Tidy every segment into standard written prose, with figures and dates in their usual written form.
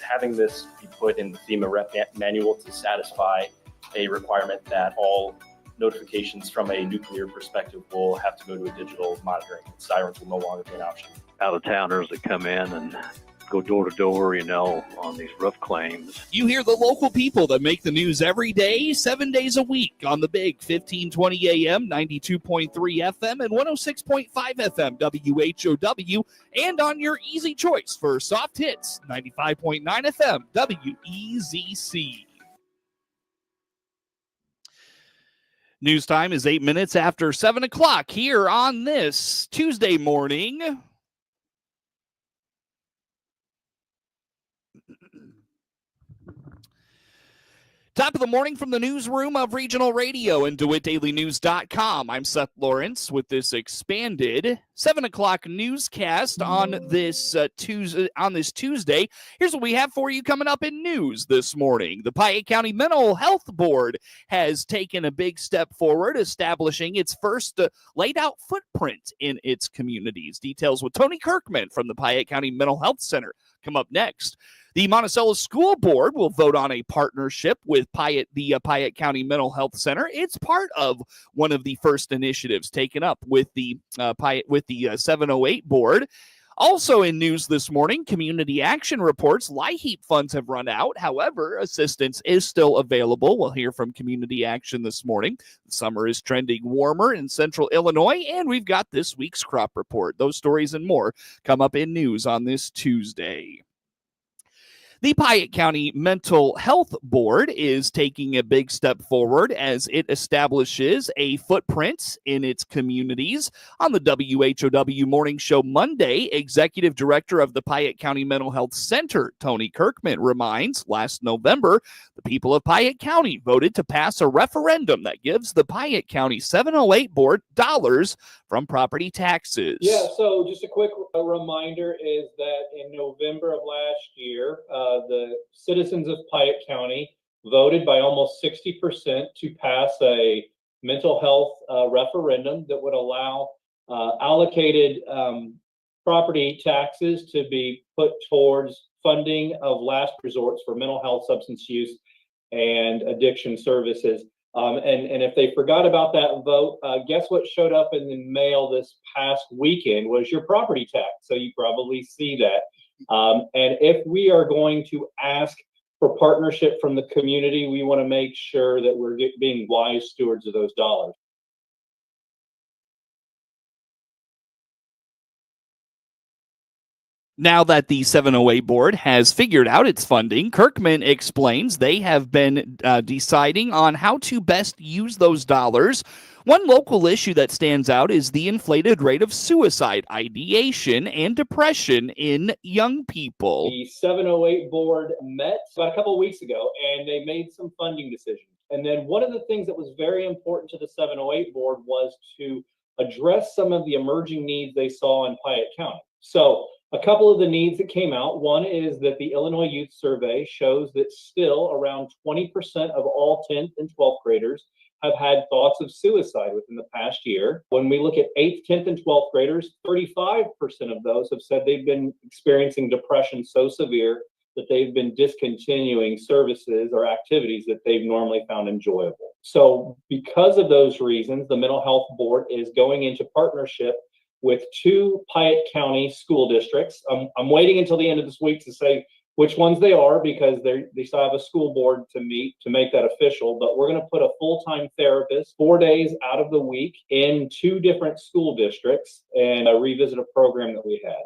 having this be put in the FEMA rep manual to satisfy a requirement that all notifications from a nuclear perspective will have to go to a digital monitoring. Sirens will no longer be an option. Out-of-towners that come in and go door to door, on these roof claims. You hear the local people that make the news every day, 7 days a week on the big 1520 AM, 92.3 FM, and 106.5 FM WHOW, and on your easy choice for soft hits, 95.9 FM WEZC. News time is 8 minutes after 7 o'clock here on this Tuesday morning. Top of the morning from the newsroom of Regional Radio and DeWittDailyNews.com. I'm Seth Lawrence with this expanded 7 o'clock newscast on this Tuesday. Here's what we have for you coming up in news this morning. The Piatt County Mental Health Board has taken a big step forward, establishing its first laid out footprint in its communities. Details with Tony Kirkman from the Piatt County Mental Health Center come up next. The Monticello School Board will vote on a partnership with the Piatt County Mental Health Center. It's part of one of the first initiatives taken up with the 708 board. Also in news this morning, community action reports LIHEAP funds have run out. However, assistance is still available. We'll hear from community action this morning. The summer is trending warmer in central Illinois, and we've got this week's crop report. Those stories and more come up in news on this Tuesday. The Piatt County Mental Health Board is taking a big step forward as it establishes a footprint in its communities. On the WHOW Morning Show Monday, Executive Director of the Piatt County Mental Health Center, Tony Kirkman, reminds last November, the people of Piatt County voted to pass a referendum that gives the Piatt County 708 Board dollars from property taxes. Yeah, so just a quick reminder is that in November of last year, the citizens of Piatt County voted by almost 60% to pass a mental health referendum that would allow allocated property taxes to be put towards funding of last resorts for mental health, substance use, and addiction services. And if they forgot about that vote, guess what showed up in the mail this past weekend was your property tax. So you probably see that. And if we are going to ask for partnership from the community, we want to make sure that we're being wise stewards of those dollars. Now that the 708 board has figured out its funding, Kirkman explains they have been deciding on how to best use those dollars. One local issue that stands out is the inflated rate of suicide ideation and depression in young people. The 708 board met about a couple of weeks ago, and they made some funding decisions. And then one of the things that was very important to the 708 board was to address some of the emerging needs they saw in Piatt County. So a couple of the needs that came out, one is that the Illinois Youth Survey shows that still around 20% of all 10th and 12th graders have had thoughts of suicide within the past year. When we look at 8th, 10th, and 12th graders, 35% of those have said they've been experiencing depression so severe that they've been discontinuing services or activities that they've normally found enjoyable. So because of those reasons, the Mental Health Board is going into partnership with 2 Piatt County school districts. I'm waiting until the end of this week to say which ones they are because they still have a school board to meet to make that official. But we're going to put a full-time therapist 4 days out of the week in 2 different school districts and revisit a program that we had.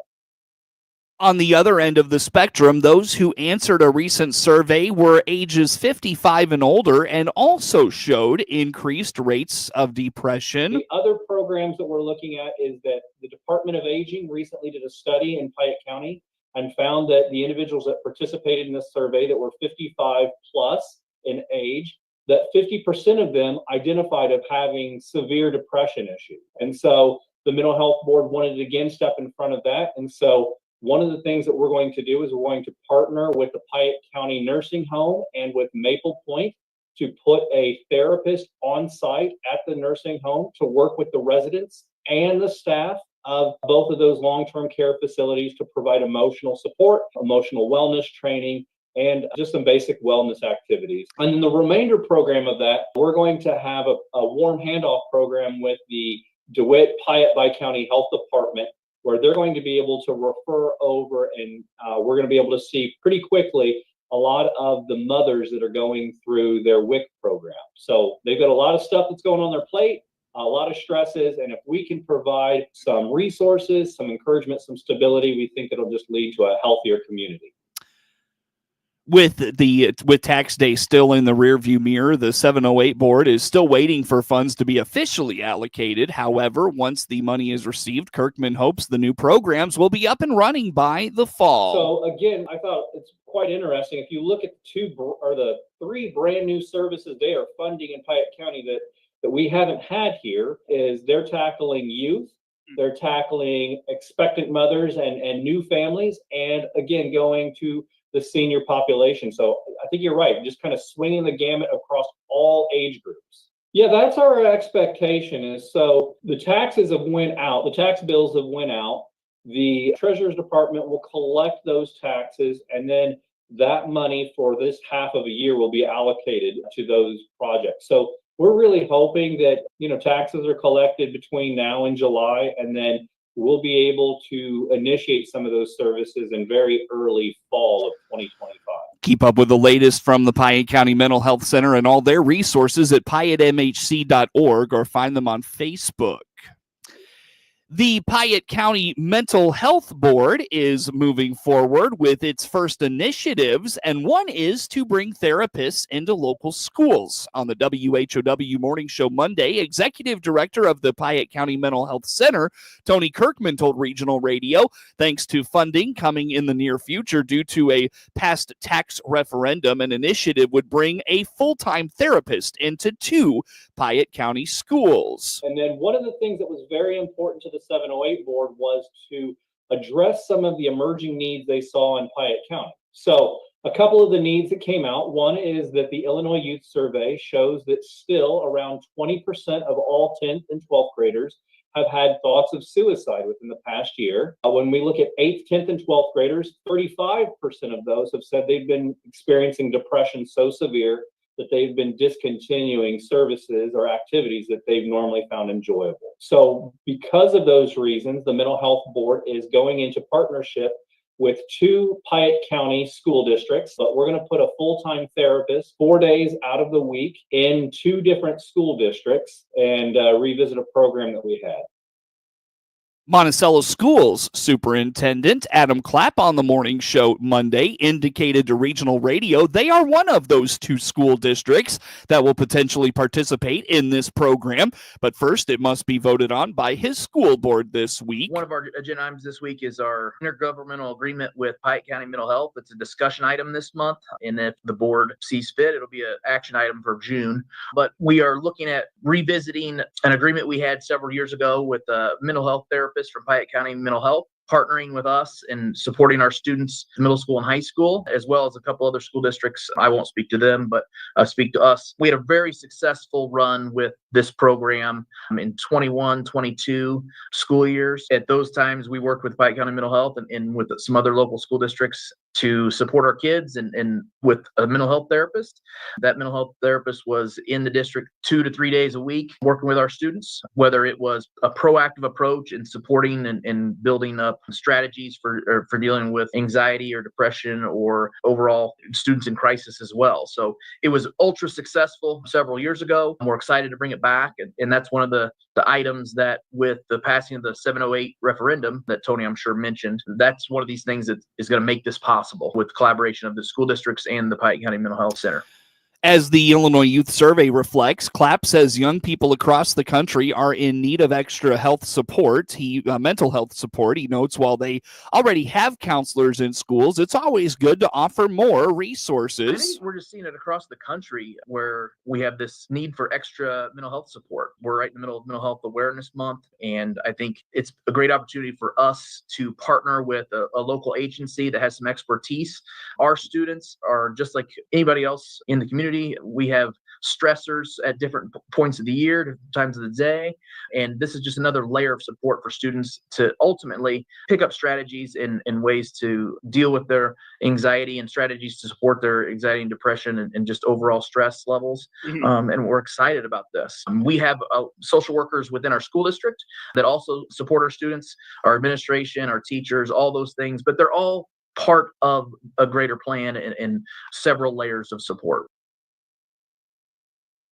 On the other end of the spectrum, those who answered a recent survey were ages 55 and older and also showed increased rates of depression. The other programs that we're looking at is that the Department of Aging recently did a study in Piatt County and found that the individuals that participated in this survey that were 55 plus in age, that 50% of them identified of having severe depression issues. And so the Mental Health Board wanted to again step in front of that. And so one of the things that we're going to do is we're going to partner with the Piatt County Nursing Home and with Maple Point to put a therapist on site at the nursing home to work with the residents and the staff of both of those long-term care facilities to provide emotional support, emotional wellness training, and just some basic wellness activities. And then the remainder program of that, we're going to have a warm handoff program with the DeWitt Piatt Bi-County Health Department, where they're going to be able to refer over, and we're going to be able to see pretty quickly a lot of the mothers that are going through their WIC program. So they've got a lot of stuff that's going on their plate, a lot of stresses, and if we can provide some resources, some encouragement, some stability, we think it'll just lead to a healthier community. With tax day still in the rearview mirror, the 708 board is still waiting for funds to be officially allocated. However, once the money is received, Kirkman hopes the new programs will be up and running by the fall. So again, I thought it's quite interesting. If you look at the three brand new services they are funding in Piatt County that we haven't had here, is they're tackling youth, they're tackling expectant mothers and new families, and again, going to the senior population. So I think you're right, just kind of swinging the gamut across all age groups. Yeah, that's our expectation. Is so the taxes have went out, the tax bills have went out. The Treasurer's Department will collect those taxes, and then that money for this half of a year will be allocated to those projects. So we're really hoping that, taxes are collected between now and July, and then we'll be able to initiate some of those services in very early fall of 2025. Keep up with the latest from the Piatt County Mental Health Center and all their resources at piattmhc.org or find them on Facebook. The Piatt County Mental Health Board is moving forward with its first initiatives, and one is to bring therapists into local schools. On the WHOW Morning Show Monday, Executive Director of the Piatt County Mental Health Center, Tony Kirkman, told Regional Radio, thanks to funding coming in the near future due to a past tax referendum, an initiative would bring a full-time therapist into 2 Piatt County schools. And then one of the things that was very important to the 708 board was to address some of the emerging needs they saw in Piatt County. So a couple of the needs that came out, one is that the Illinois Youth Survey shows that still around 20% of all 10th and 12th graders have had thoughts of suicide within the past year. When we look at 8th, 10th, and 12th graders, 35% of those have said they've been experiencing depression so severe that they've been discontinuing services or activities that they've normally found enjoyable. So because of those reasons, the Mental Health Board is going into partnership with 2 Piatt County school districts, but we're going to put a full-time therapist 4 days out of the week in 2 different school districts and revisit a program that we had. Monticello Schools Superintendent Adam Clapp on the morning show Monday indicated to Regional Radio they are one of those 2 school districts that will potentially participate in this program. But first, it must be voted on by his school board this week. One of our agenda items this week is our intergovernmental agreement with Piatt County Mental Health. It's a discussion item this month, and if the board sees fit, it'll be an action item for June. But we are looking at revisiting an agreement we had several years ago with a mental health therapist from Piatt County Mental Health, partnering with us and supporting our students in middle school and high school, as well as a couple other school districts. I won't speak to them, but speak to us. We had a very successful run with this program in 21, 22 school years. At those times, we worked with Piatt County Mental Health and with some other local school districts to support our kids and with a mental health therapist. That mental health therapist was in the district 2 to 3 days a week working with our students, whether it was a proactive approach in supporting and building up strategies for dealing with anxiety or depression or overall students in crisis as well. So it was ultra successful several years ago. We're excited to bring it back. And that's one of the items that with the passing of the 708 referendum that Tony, I'm sure, mentioned, that's one of these things that is going to make this possible with collaboration of the school districts and the Piatt County Mental Health Center. As the Illinois Youth Survey reflects, Clapp says young people across the country are in need of extra health support. Mental health support. He notes while they already have counselors in schools, it's always good to offer more resources. I think we're just seeing it across the country where we have this need for extra mental health support. We're right in the middle of Mental Health Awareness Month, and I think it's a great opportunity for us to partner with a local agency that has some expertise. Our students are just like anybody else in the community. We have stressors at different points of the year, different times of the day. And this is just another layer of support for students to ultimately pick up strategies and ways to deal with their anxiety and strategies to support their anxiety and depression and just overall stress levels. And we're excited about this. We have social workers within our school district that also support our students, our administration, our teachers, all those things, but they're all part of a greater plan and several layers of support.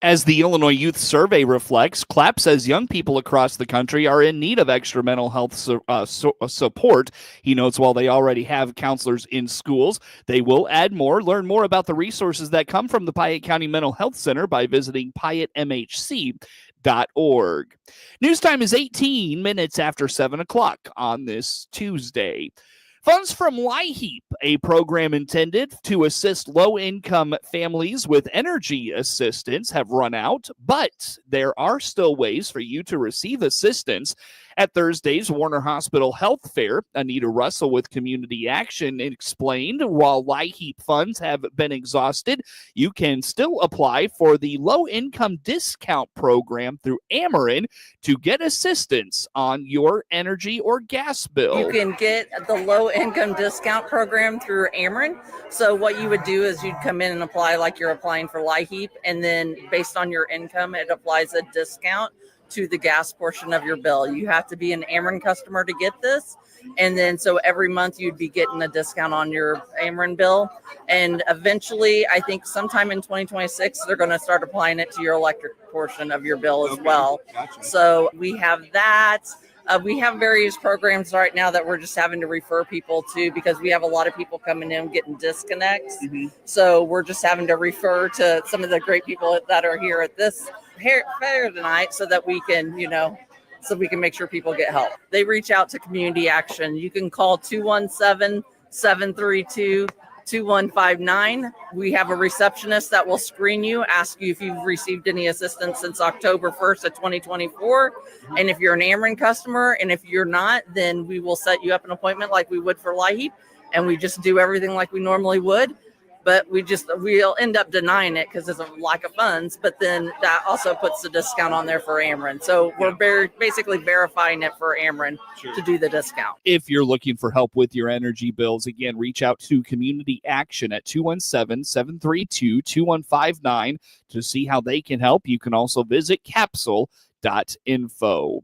As the Illinois Youth Survey reflects, CLAP says young people across the country are in need of extra mental health support. He notes while they already have counselors in schools, they will add more. Learn more about the resources that come from the Piatt County Mental Health Center by visiting PiattMHC.org. News time is 18 minutes after 7 o'clock on this Tuesday. Funds from LIHEAP, a program intended to assist low-income families with energy assistance, have run out, but there are still ways for you to receive assistance. At Thursday's Warner Hospital Health Fair, Anita Russell with Community Action explained while LIHEAP funds have been exhausted, you can still apply for the low-income discount program through Ameren to get assistance on your energy or gas bill. You can get the low-income discount program through Ameren. So what you would do is you'd come in and apply like you're applying for LIHEAP, and then based on your income, it applies a discount to the gas portion of your bill. You have to be an Ameren customer to get this. And then so every month you'd be getting a discount on your Ameren bill. And eventually, I think sometime in 2026, they're going to start applying it to your electric portion of your bill as well. Gotcha. So we have that. We have various programs right now that we're just having to refer people to because we have a lot of people coming in getting disconnects. So we're just having to refer to some of the great people that are here at this fair tonight so that we can, so we can make sure people get help. They reach out to Community Action. You can call 217-732-2159. We have a receptionist that will screen you, ask you if you've received any assistance since October 1st of 2024. And if you're an Ameren customer, and if you're not, then we will set you up an appointment like we would for LIHEAP, and we just do everything like we normally would. But we'll end up denying it because there's a lack of funds, but then that also puts the discount on there for Ameren. So we're basically verifying it for Ameren to do the discount. If you're looking for help with your energy bills, again, reach out to Community Action at 217-732-2159 to see how they can help. You can also visit capsule.info.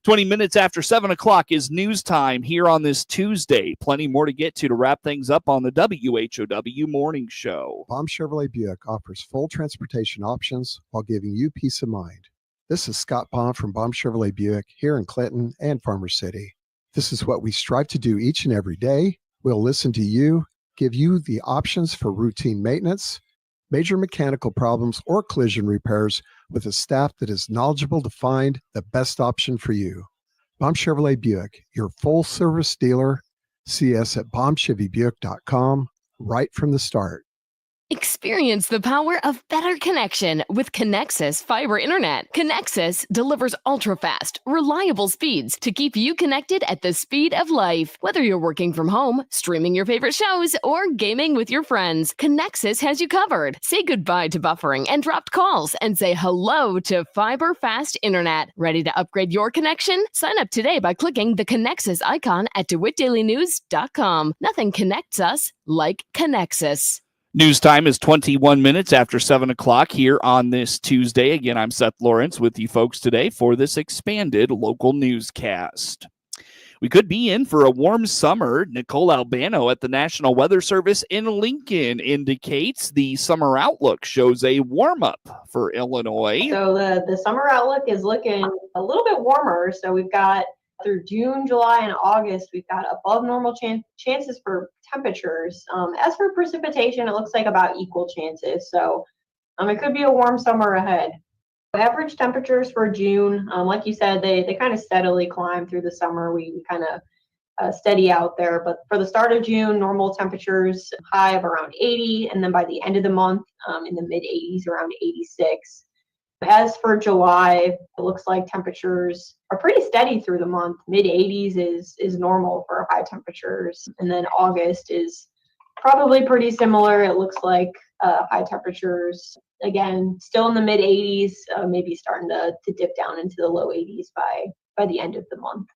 20 minutes after 7 o'clock is news time here on this Tuesday. Plenty more to get to wrap things up on the WHOW Morning Show. Baum Chevrolet Buick offers full transportation options while giving you peace of mind. This is Scott Baum from Baum Chevrolet Buick here in Clinton and Farmer City. This is what we strive to do each and every day. We'll listen to you, give you the options for routine maintenance, major mechanical problems, or collision repairs with a staff that is knowledgeable to find the best option for you. Baum Chevrolet Buick, your full-service dealer. See us at baumchevybuick.com right from the start. Experience the power of better connection with Connexus Fiber Internet. Connexus delivers ultra-fast, reliable speeds to keep you connected at the speed of life. Whether you're working from home, streaming your favorite shows, or gaming with your friends, Connexus has you covered. Say goodbye to buffering and dropped calls and say hello to Fiber Fast Internet. Ready to upgrade your connection? Sign up today by clicking the Connexus icon at DeWittDailyNews.com. Nothing connects us like Connexus. News time is 21 minutes after 7 o'clock here on this Tuesday. Again, I'm Seth Lawrence with you folks today for this expanded local newscast. We could be in for a warm summer. Nicole Albano at the National Weather Service in Lincoln indicates the summer outlook shows a warm-up for Illinois. So the summer outlook is looking a little bit warmer. So we've got through June, July, and August, we've got above normal chances for temperatures. As for precipitation, it looks like about equal chances. So it could be a warm summer ahead. Average temperatures for June, like you said, they kind of steadily climb through the summer. We kind of steady out there. But for the start of June, normal temperatures high of around 80. And then by the end of the month, in the mid 80s, around 86. As for July, it looks like temperatures are pretty steady through the month. Mid 80s is normal for high temperatures. And then August is probably pretty similar. It looks like high temperatures again, still in the mid 80s, maybe starting to dip down into the low 80s by the end of the month.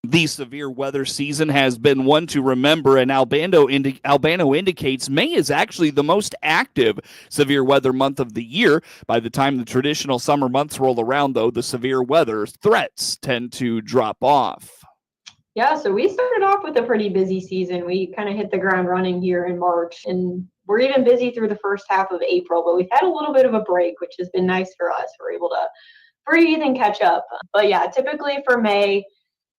The severe weather season has been one to remember, and Albano indicates May is actually the most active severe weather month of the year. By the time the traditional summer months roll around, though, the severe weather threats tend to drop off. Yeah, so we started off with a pretty busy season. We kind of hit the ground running here in March, and we're even busy through the first half of April, but we've had a little bit of a break, which has been nice for us. We're able to breathe and catch up. But yeah, typically for May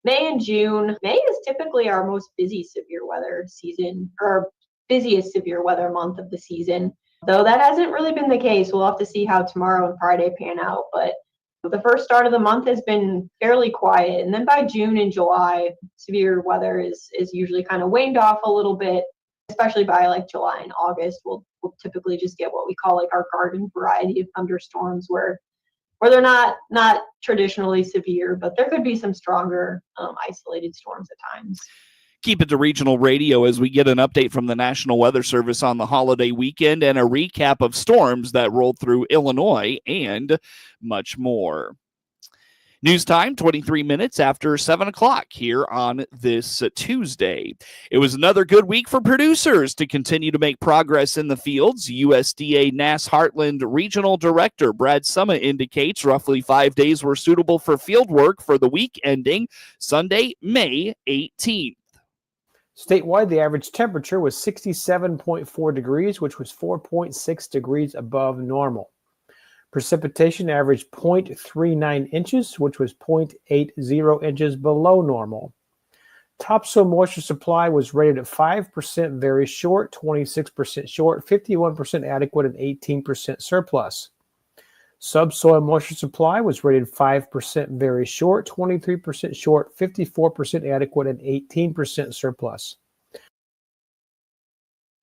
and June, May is typically our most busy severe weather season, or busiest severe weather month of the season. Though that hasn't really been the case. We'll have to see how tomorrow and Friday pan out. But the first start of the month has been fairly quiet. And then by June and July, severe weather is usually kind of waned off a little bit, especially by like July and August. We'll typically just get what we call like our garden variety of thunderstorms where they're not traditionally severe, but there could be some stronger isolated storms at times. Keep it to Regional Radio as we get an update from the National Weather Service on the holiday weekend and a recap of storms that rolled through Illinois and much more. News time, 23 minutes after 7 o'clock here on this Tuesday. It was another good week for producers to continue to make progress in the fields. USDA NASS Heartland Regional Director Brad Summit indicates roughly 5 days were suitable for field work for the week ending Sunday, May 18th. Statewide, the average temperature was 67.4 degrees, which was 4.6 degrees above normal. Precipitation averaged 0.39 inches, which was 0.80 inches below normal. Topsoil moisture supply was rated at 5% very short, 26% short, 51% adequate, and 18% surplus. Subsoil moisture supply was rated 5% very short, 23% short, 54% adequate, and 18% surplus.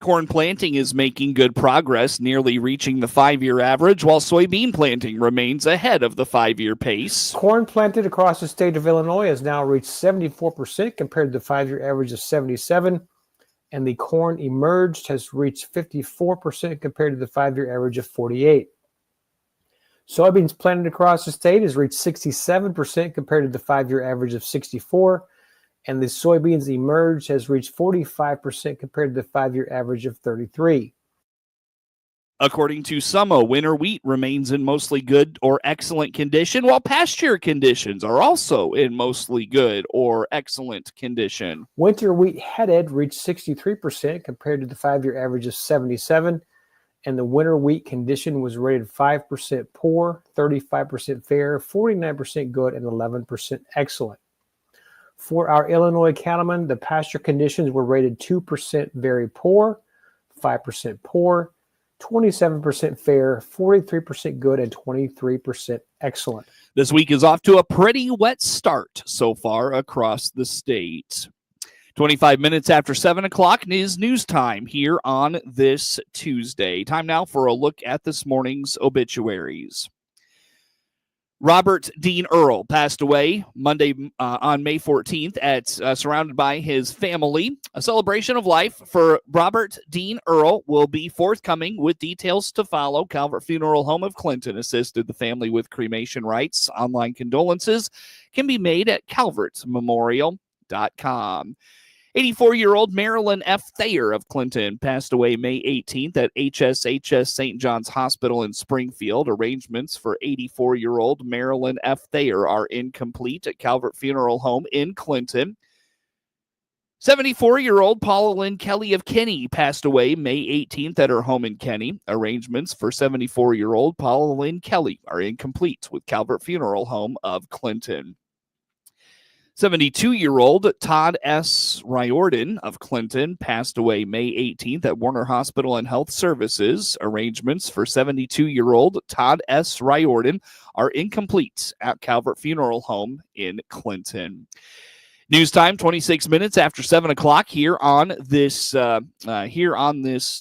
Corn planting is making good progress, nearly reaching the 5-year average, while soybean planting remains ahead of the 5-year pace. Corn planted across the state of Illinois has now reached 74% compared to the 5-year average of 77%, and the corn emerged has reached 54% compared to the 5-year average of 48%. Soybeans planted across the state has reached 67% compared to the 5-year average of 64%. And the soybeans emerged has reached 45% compared to the 5-year average of 33%. According to SUMO, winter wheat remains in mostly good or excellent condition, while pasture conditions are also in mostly good or excellent condition. Winter wheat headed reached 63% compared to the 5-year average of 77%, and the winter wheat condition was rated 5% poor, 35% fair, 49% good, and 11% excellent. For our Illinois cattlemen, the pasture conditions were rated 2% very poor, 5% poor, 27% fair, 43% good, and 23% excellent. This week is off to a pretty wet start so far across the state. 25 minutes after 7 o'clock is news time here on this Tuesday. Time now for a look at this morning's obituaries. Robert Dean Earl passed away Monday on May 14th surrounded by his family. A celebration of life for Robert Dean Earl will be forthcoming with details to follow. Calvert Funeral Home of Clinton assisted the family with cremation rights. Online condolences can be made at calvertmemorial.com. 84-year-old Marilyn F. Thayer of Clinton passed away May 18th at HSHS St. John's Hospital in Springfield. Arrangements for 84-year-old Marilyn F. Thayer are incomplete at Calvert Funeral Home in Clinton. 74-year-old Paula Lynn Kelly of Kenny passed away May 18th at her home in Kenny. Arrangements for 74-year-old Paula Lynn Kelly are incomplete with Calvert Funeral Home of Clinton. 72-year-old Todd S. Riordan of Clinton passed away May 18th at Warner Hospital and Health Services. Arrangements for 72-year-old Todd S. Riordan are incomplete at Calvert Funeral Home in Clinton. News time, 26 minutes after 7 o'clock here on this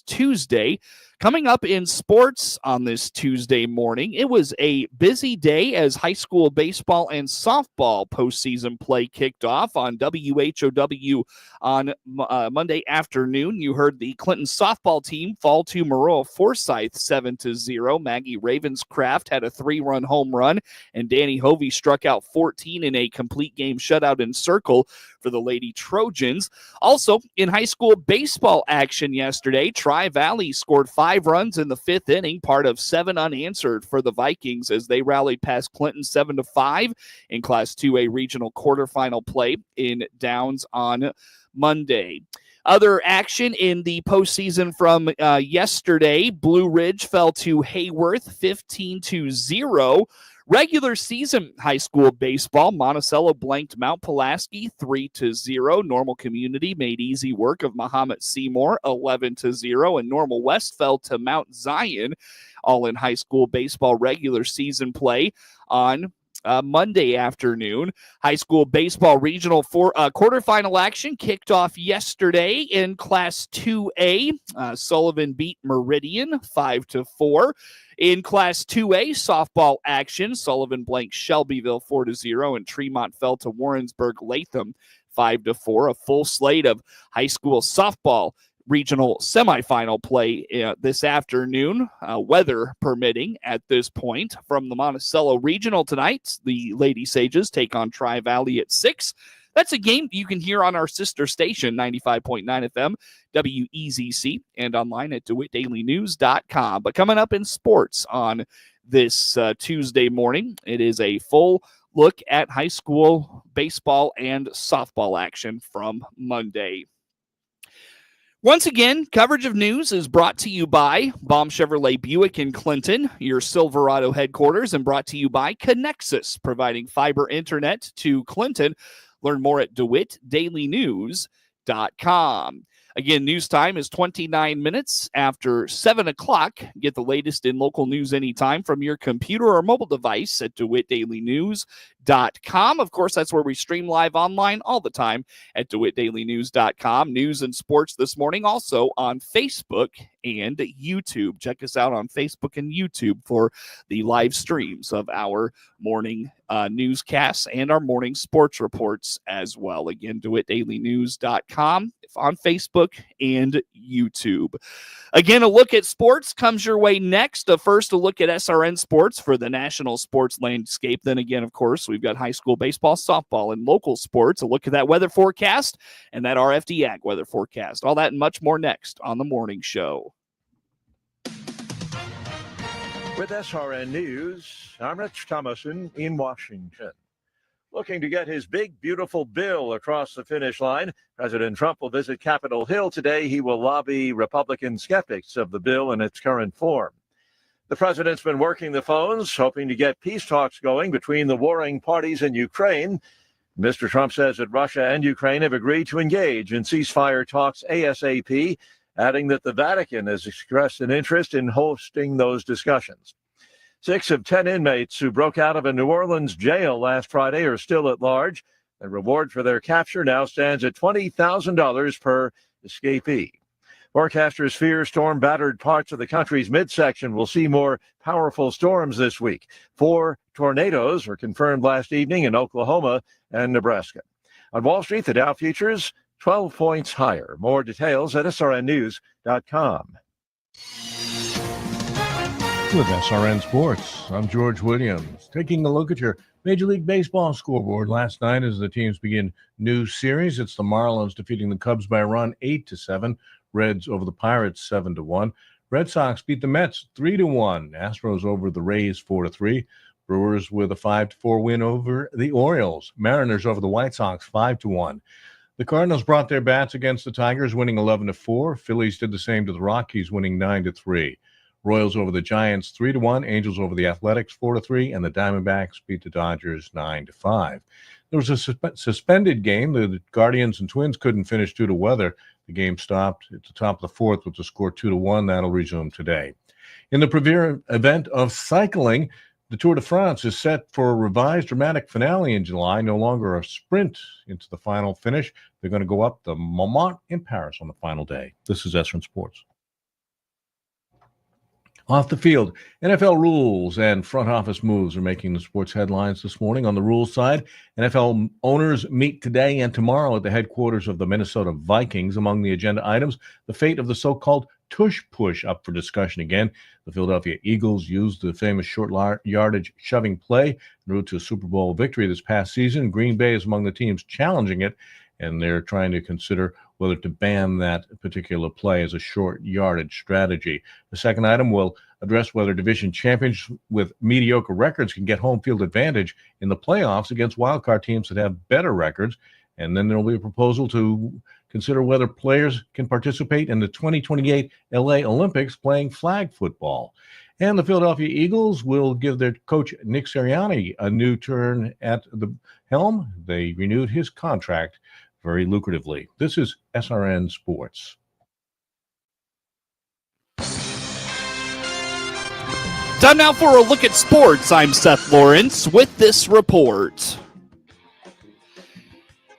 Tuesday. Coming up in sports on this Tuesday morning, it was a busy day as high school baseball and softball postseason play kicked off on WHOW on Monday afternoon. You heard the Clinton softball team fall to Maroa-Forsyth 7-0. Maggie Ravenscraft had a 3-run home run, and Danny Hovey struck out 14 in a complete game shutout in Circle for the Lady Trojans. Also, in high school baseball action yesterday, Tri-Valley scored 5 runs in the 5th inning, part of 7 unanswered for the Vikings as they rallied past Clinton 7-5 in Class 2A regional quarterfinal play in Downs on Monday. Other action in the postseason from yesterday, Blue Ridge fell to Heyworth 15-0. Regular season high school baseball, Monticello blanked Mount Pulaski 3-0. Normal Community made easy work of Mahomet Seymour 11-0, and Normal West fell to Mount Zion, all in high school baseball regular season play on Monday afternoon. High school baseball regional quarterfinal action kicked off yesterday in Class 2A. Sullivan beat Meridian 5-4. In Class 2A softball action, Sullivan blanked Shelbyville 4-0, and Tremont fell to Warrensburg Latham 5-4. A full slate of high school softball regional semifinal play this afternoon, weather permitting at this point. From the Monticello Regional tonight, the Lady Sages take on Tri-Valley at 6. That's a game you can hear on our sister station, 95.9 FM, WEZC, and online at DeWittDailyNews.com. But coming up in sports on this Tuesday morning, it is a full look at high school baseball and softball action from Monday. Once again, coverage of news is brought to you by Baum Chevrolet Buick in Clinton, your Silverado headquarters, and brought to you by Connexus, providing fiber internet to Clinton. Learn more at DeWittDailyNews.com. Again, news time is 29 minutes after 7 o'clock. Get the latest in local news anytime from your computer or mobile device at DeWittDailyNews.com. Of course, that's where we stream live online all the time at DeWittDailyNews.com. News and sports this morning also on Facebook and YouTube. Check us out on Facebook and YouTube for the live streams of our morning newscasts and our morning sports reports as well. Again, DeWittDailyNews.com on Facebook and YouTube. Again, a look at sports comes your way next. First, a look at SRN sports for the national sports landscape. Then again, of course, we've got high school baseball, softball, and local sports. A look at that weather forecast and that RFD Ag weather forecast. All that and much more next on the morning show. With SRN News, I'm Rich Thomason in Washington. Looking to get his big, beautiful bill across the finish line, President Trump will visit Capitol Hill today. He will lobby Republican skeptics of the bill in its current form. The president's been working the phones, hoping to get peace talks going between the warring parties in Ukraine. Mr. Trump says that Russia and Ukraine have agreed to engage in ceasefire talks ASAP, adding that the Vatican has expressed an interest in hosting those discussions. 6 of 10 inmates who broke out of a New Orleans jail last Friday are still at large. The reward for their capture now stands at $20,000 per escapee. Forecasters fear storm-battered parts of the country's midsection will see more powerful storms this week. 4 tornadoes were confirmed last evening in Oklahoma and Nebraska. On Wall Street, the Dow futures 12 points higher. More details at srnnews.com. With SRN Sports, I'm George Williams. Taking a look at your Major League Baseball scoreboard last night as the teams begin new series. It's the Marlins defeating the Cubs by a run 8-7. Reds over the Pirates 7-1. Red Sox beat the Mets 3-1. Astros over the Rays 4-3. Brewers with a 5-4 win over the Orioles. Mariners over the White Sox 5-1. The Cardinals brought their bats against the Tigers, winning 11-4. Phillies did the same to the Rockies, winning 9-3. Royals over the Giants 3-1, Angels over the Athletics 4-3, and the Diamondbacks beat the Dodgers 9-5. There was a suspended game. The Guardians and Twins couldn't finish due to weather. The game stopped at the top of the fourth with the score 2-1. That'll resume today. In the premier event of cycling, the Tour de France is set for a revised dramatic finale in July, no longer a sprint into the final finish. They're going to go up the Montmartre in Paris on the final day. This is SRN Sports. Off the field, NFL rules and front office moves are making the sports headlines this morning. On the rules side, NFL owners meet today and tomorrow at the headquarters of the Minnesota Vikings. Among the agenda items, the fate of the so-called tush push up for discussion again. The Philadelphia Eagles used the famous short yardage shoving play en route to a Super Bowl victory this past season. Green Bay is among the teams challenging it, and they're trying to consider whether to ban that particular play as a short yardage strategy. The second item will address whether division champions with mediocre records can get home field advantage in the playoffs against wildcard teams that have better records. And then there will be a proposal to consider whether players can participate in the 2028 LA Olympics playing flag football. And the Philadelphia Eagles will give their coach Nick Sirianni a new turn at the helm. They renewed his contract very lucratively. This is SRN Sports. Time now for a look at sports. I'm Seth Lawrence with this report.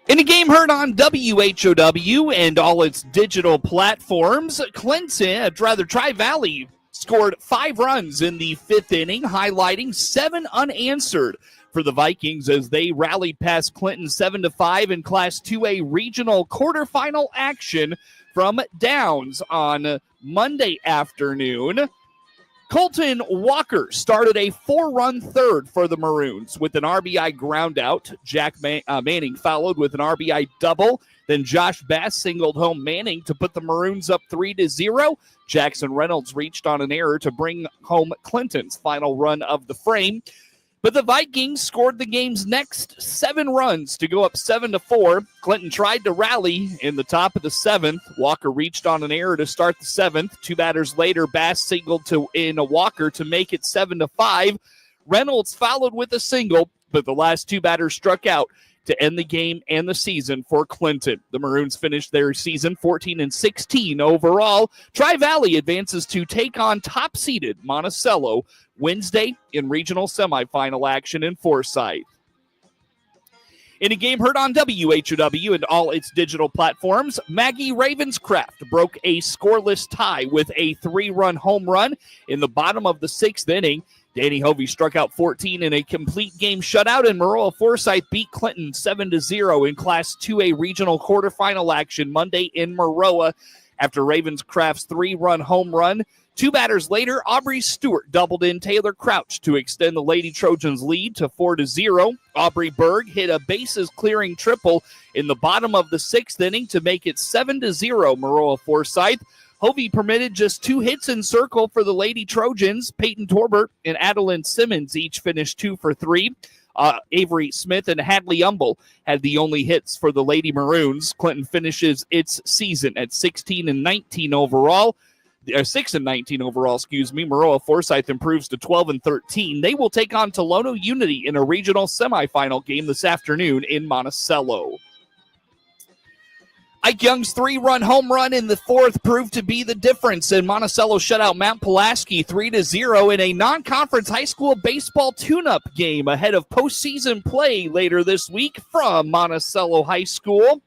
In a game heard on WHOW and all its digital platforms, Tri-Valley scored 5 runs in the 5th inning, highlighting 7 unanswered for the Vikings as they rallied past Clinton 7-5 in Class 2A regional quarterfinal action from Downs on Monday afternoon. Colton Walker started a 4-run third for the Maroons with an RBI groundout. Jack Manning followed with an RBI double. Then Josh Bass singled home Manning to put the Maroons up 3-0. Jackson Reynolds reached on an error to bring home Clinton's final run of the frame. But the Vikings scored the game's next 7 runs to go up 7-4. Clinton tried to rally in the top of the 7th. Walker reached on an error to start the 7th. 2 batters later, Bass singled in a Walker to make it 7-5. Reynolds followed with a single, but the last 2 batters struck out to end the game and the season for Clinton. The Maroons finished their season 14-16 overall. Tri-Valley advances to take on top-seeded Monticello Wednesday in regional semifinal action in Forsyth. In a game heard on WHOW and all its digital platforms, Maggie Ravenscraft broke a scoreless tie with a 3-run home run in the bottom of the 6th inning. Danny Hovey struck out 14 in a complete game shutout, and Maroa-Forsyth beat Clinton 7-0 in Class 2A regional quarterfinal action Monday in Maroa. After Ravenscraft's 3-run home run, 2 batters later, Aubrey Stewart doubled in Taylor Crouch to extend the Lady Trojans' lead to 4-0. Aubrey Berg hit a bases-clearing triple in the bottom of the 6th inning to make it 7-0 Maroa-Forsyth. Hovey permitted just 2 hits in circle for the Lady Trojans. Peyton Torbert and Adeline Simmons each finished 2 for 3. Avery Smith and Hadley Umble had the only hits for the Lady Maroons. Clinton finishes its season at 16-19 overall. 6-19 overall, Maroa-Forsyth improves to 12-13. They will take on Tolono Unity in a regional semifinal game this afternoon in Monticello. Ike Young's 3-run home run in the 4th proved to be the difference, and Monticello shut out Mount Pulaski 3-0 in a non-conference high school baseball tune-up game ahead of postseason play later this week from Monticello High School.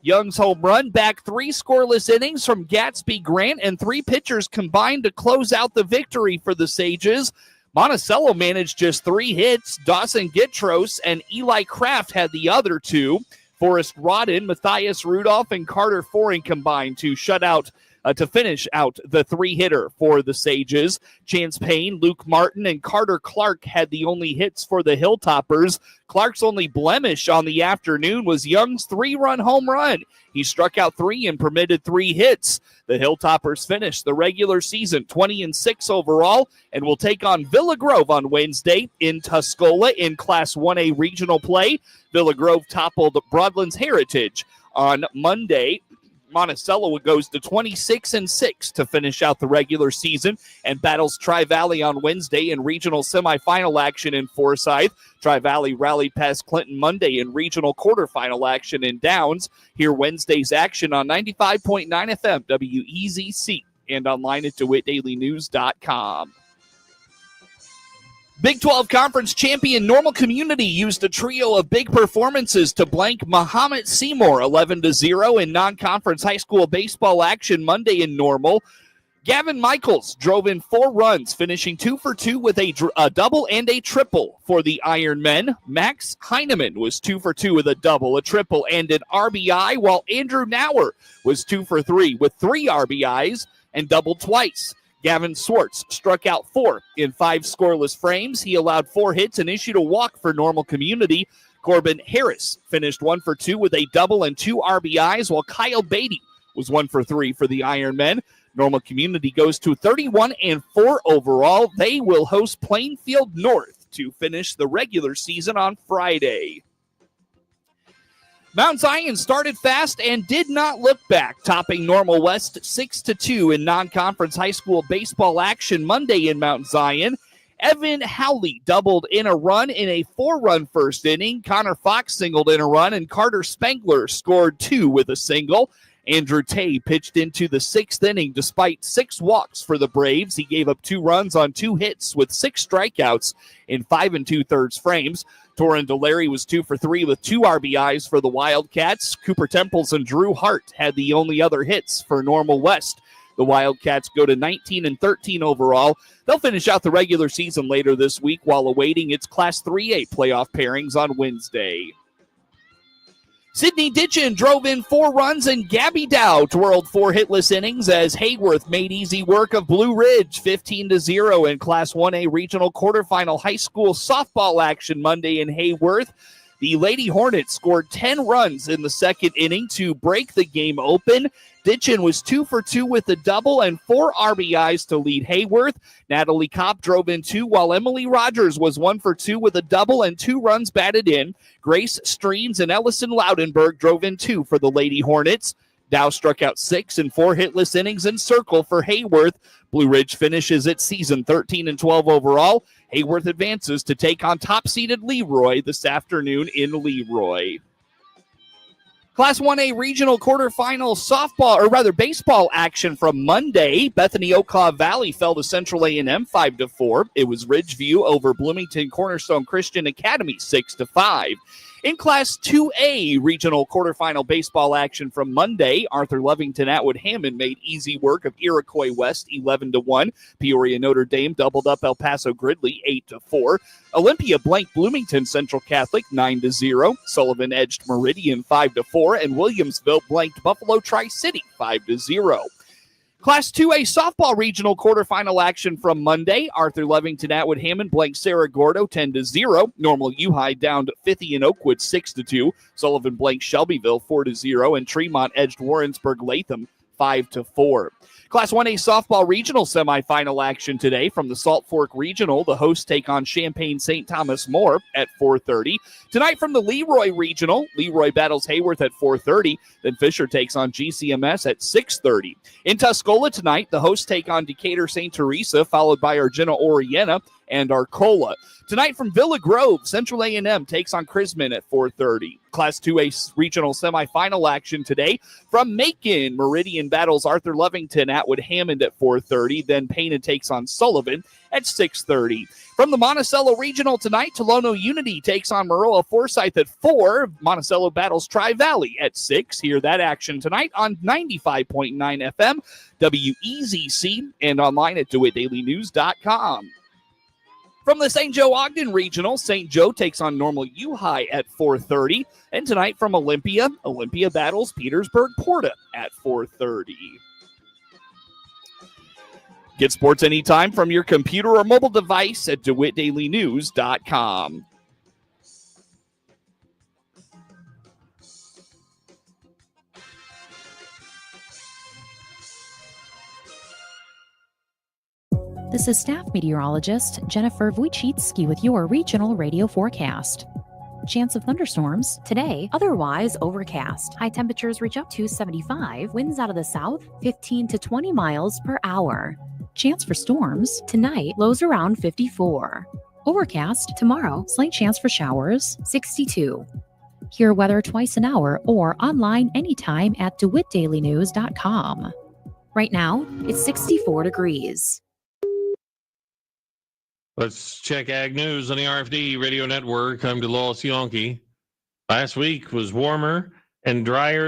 Young's home run back 3 scoreless innings from Gatsby Grant, and 3 pitchers combined to close out the victory for the Sages. Monticello managed just 3 hits. Dawson Gitros and Eli Kraft had the other 2. Forrest Rodden, Matthias Rudolph, and Carter Foring combined to to finish out the 3-hitter for the Sages. Chance Payne, Luke Martin, and Carter Clark had the only hits for the Hilltoppers. Clark's only blemish on the afternoon was Young's 3-run home run. He struck out 3 and permitted 3 hits. The Hilltoppers finished the regular season 20-6 overall and will take on Villa Grove on Wednesday in Tuscola in Class 1A regional play. Villa Grove toppled Broadlands Heritage on Monday. Monticello goes to 26-6 to finish out the regular season and battles Tri-Valley on Wednesday in regional semifinal action in Forsyth. Tri-Valley rallied past Clinton Monday in regional quarterfinal action in Downs. Hear Wednesday's action on 95.9 FM WEZC and online at DeWittDailyNews.com. Big 12 Conference champion Normal Community used a trio of big performances to blank Mahomet Seymour 11-0 in non-conference high school baseball action Monday in Normal. Gavin Michaels drove in 4 runs, finishing 2 for 2 with a double and a triple for the Iron Men. Max Heineman was 2 for 2 with a double, a triple, and an RBI, while Andrew Nauer was 2 for 3 with 3 RBIs and doubled twice. Gavin Swartz struck out 4 in 5 scoreless frames. He allowed 4 hits and issued a walk for Normal Community. Corbin Harris finished 1 for 2 with a double and 2 RBIs, while Kyle Beatty was 1 for 3 for the Iron Men. Normal Community goes to 31-4 overall. They will host Plainfield North to finish the regular season on Friday. Mount Zion started fast and did not look back, topping Normal West 6-2 in non-conference high school baseball action Monday in Mount Zion. Evan Howley doubled in a run in a 4-run first inning. Connor Fox singled in a run, and Carter Spangler scored 2 with a single. Andrew Tay pitched into the 6th inning despite 6 walks for the Braves. He gave up 2 runs on 2 hits with 6 strikeouts in 5 2/3 frames. Torin Delary was 2 for 3 with 2 RBIs for the Wildcats. Cooper Temples and Drew Hart had the only other hits for Normal West. The Wildcats go to 19-13 overall. They'll finish out the regular season later this week while awaiting its Class 3A playoff pairings on Wednesday. Sidney Ditchin drove in 4 runs, and Gabby Dow twirled 4 hitless innings as Heyworth made easy work of Blue Ridge 15-0 in Class 1A regional quarterfinal high school softball action Monday in Heyworth. The Lady Hornets scored 10 runs in the 2nd inning to break the game open. Ditchin was 2 for 2 with a double and 4 RBIs to lead Heyworth. Natalie Kopp drove in 2, while Emily Rogers was 1 for 2 with a double and 2 runs batted in. Grace Streams and Ellison Loudenberg drove in 2 for the Lady Hornets. Dow struck out 6 in 4 hitless innings in circle for Heyworth. Blue Ridge finishes its season 13-12 overall. Heyworth advances to take on top-seeded Leroy this afternoon in Leroy. Class 1A regional quarterfinal baseball action from Monday. Bethany Okaw Valley fell to Central A&M 5-4. It was Ridgeview over Bloomington Cornerstone Christian Academy 6-5. In Class 2A regional quarterfinal baseball action from Monday, Arthur Lovington Atwood Hammond made easy work of Iroquois West 11-1. Peoria Notre Dame doubled up El Paso Gridley 8-4. Olympia blanked Bloomington Central Catholic 9-0. Sullivan edged Meridian 5-4, and Williamsville blanked Buffalo Tri-City 5-0. Class 2A softball regional quarterfinal action from Monday. Arthur Lovington Atwood Hammond blanked Sarah Gordo 10-0. Normal U-High downed Fithy and Oakwood 6-2. Sullivan blanked Shelbyville 4-0, and Tremont edged Warrensburg Latham 5-4. Class 1A softball regional semifinal action today from the Salt Fork Regional. The hosts take on Champaign St. Thomas More at 4:30. Tonight from the Leroy Regional, Leroy battles Heyworth at 4:30. Then Fisher takes on GCMS at 6:30. In Tuscola tonight, the hosts take on Decatur St. Teresa, followed by Argenta Oriena and Arcola. Tonight from Villa Grove, Central A&M takes on Chrisman at 4:30. Class 2A regional semifinal action today from Macon. Meridian battles Arthur Lovington Atwood Hammond at 4:30. Then Payne takes on Sullivan at 6:30. From the Monticello Regional tonight, Tolono Unity takes on Maroa-Forsyth at 4. Monticello battles Tri-Valley at 6. Hear that action tonight on 95.9 FM, WEZC, and online at DeWittDailyNews.com. From the St. Joe Ogden Regional, St. Joe takes on Normal U-High at 4:30. And tonight from Olympia, Olympia battles Petersburg Porta at 4:30. Get sports anytime from your computer or mobile device at DeWittDailyNews.com. This is staff meteorologist Jennifer Wojcicki with your regional radio forecast. Chance of thunderstorms today, otherwise overcast. High temperatures reach up to 75. Winds out of the south, 15 to 20 miles per hour. Chance for storms tonight, lows around 54. Overcast tomorrow, slight chance for showers, 62. Hear weather twice an hour or online anytime at DeWittDailyNews.com. Right now, it's 64 degrees. Let's check Ag News on the RFD Radio Network. I'm DeLawis Yonke. Last week was warmer and drier